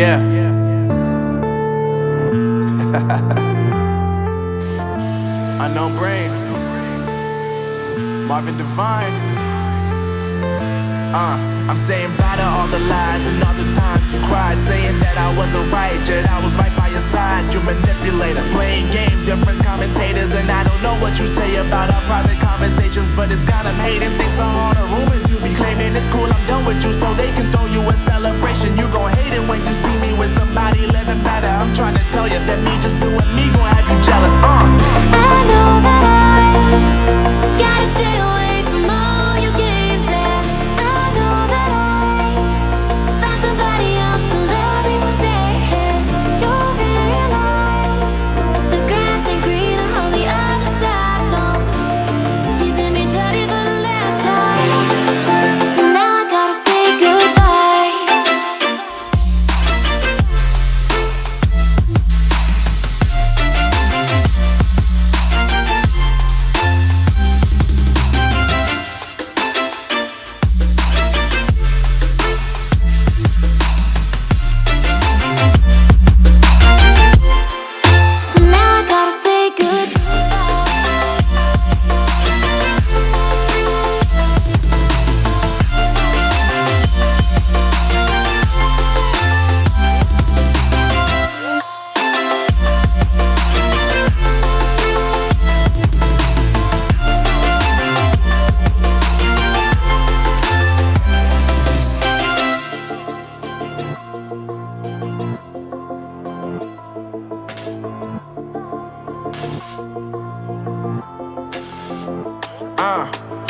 Yeah. Unknown Brain, Marvin Divine. I'm saying bye to all the lies and all the times you cried, saying that I wasn't right, yet I was right by your side. You manipulator, playing games, your friends commentators, and I don't know what you say about our private conversations, but it's got them hating. Thanks to all the rumors you be claiming. It's cool, I'm done with you, so they can throw you a celebration. You gon' hate it when you see me with somebody living better. I'm trying to tell you that me just doing me gon' have you jealous. I know that I gotta stay away from all your games, yeah. I know that I found somebody else to love me one day. You'll realize the grass ain't greener on the other side, no. You did me dirty for the last time, so now I gotta say goodbye.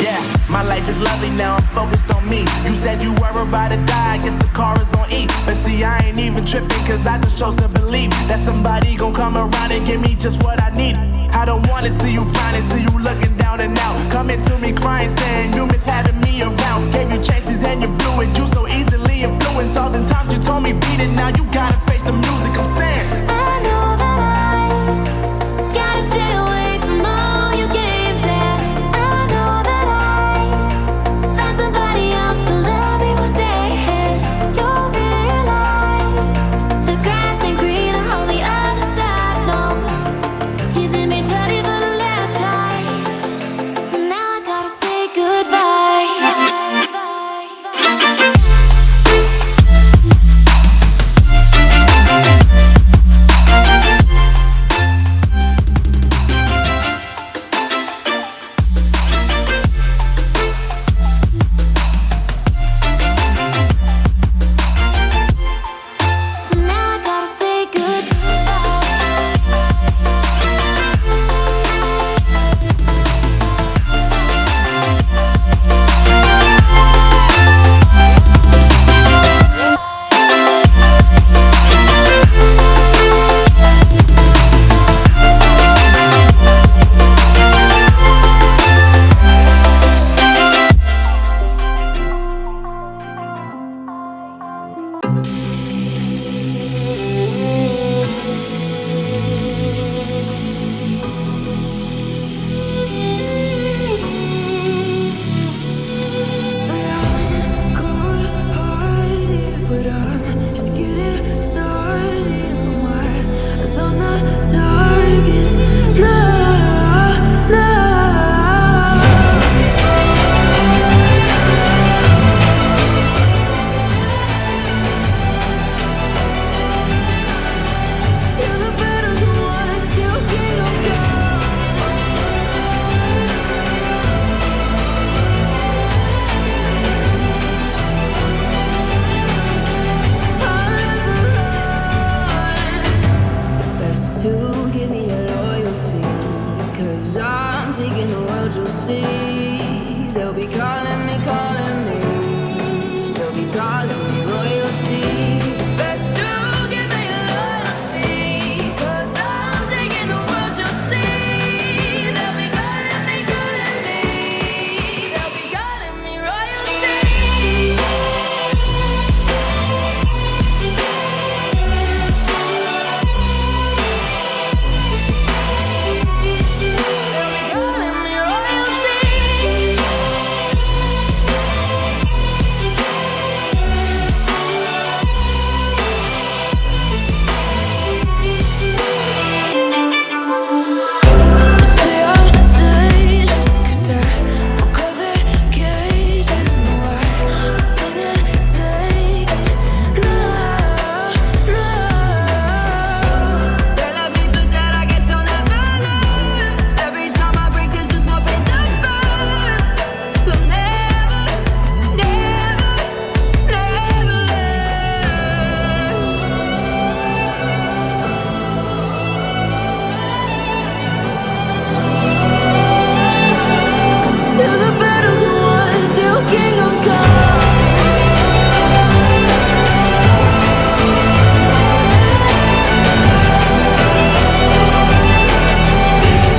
Yeah, my life is lovely now, I'm focused on me. You said you were about to die, I guess the car is on E. But see, I ain't even tripping, cause I just chose to believe that somebody gon' come around and give me just what I need. I don't wanna see you flying, see you looking down and out, coming to me crying, saying you miss having me around. Gave you chances and you blew it, you so easily influenced. All the times you told me beat it, now you gotta face the music. I'm saying I know that I gotta stay away from all your games, yeah. I know that I found somebody else to love me one day. You'll realize the grass ain't greener on the other side, no. You did me dirty for the last time, so now I gotta say goodbye. So now I gotta say goodbye. To give me your loyalty, 'cause I'm taking the world you'll see.